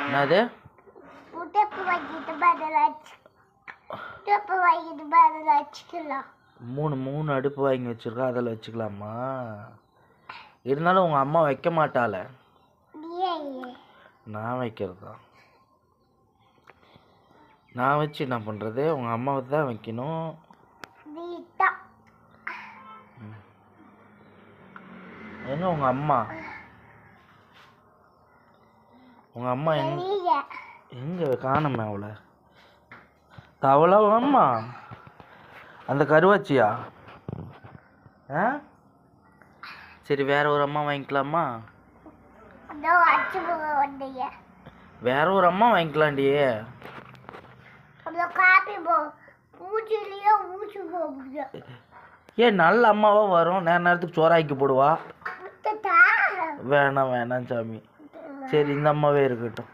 என்னது மூணு அடுப்பு வாங்கி வச்சிருக்கா, அதில் வச்சுக்கலாமா? இருந்தாலும் உங்கள் அம்மா வைக்க மாட்டாள, நான் வைக்கிறதா? நான் வச்சு என்ன பண்ணுறது? உங்கள் அம்மாவை தான் வைக்கணும். எங்க உங்கள் அம்மா? உங்கள் அம்மா எங்கே காணுமே அவளை? தவளா அம்மா? அந்த கருவாச்சியா? ஆ சரி, வேற ஒரு அம்மா வாங்கிக்கலாமா? வேற ஒரு அம்மா வாங்கிக்கலாண்டி. ஏன் நல்ல அம்மாவா வரும், நேரத்துக்கு சோறாக்கி போடுவா. வேணாம் சாமி. சரி, இந்த அம்மாவே இருக்கட்டும்.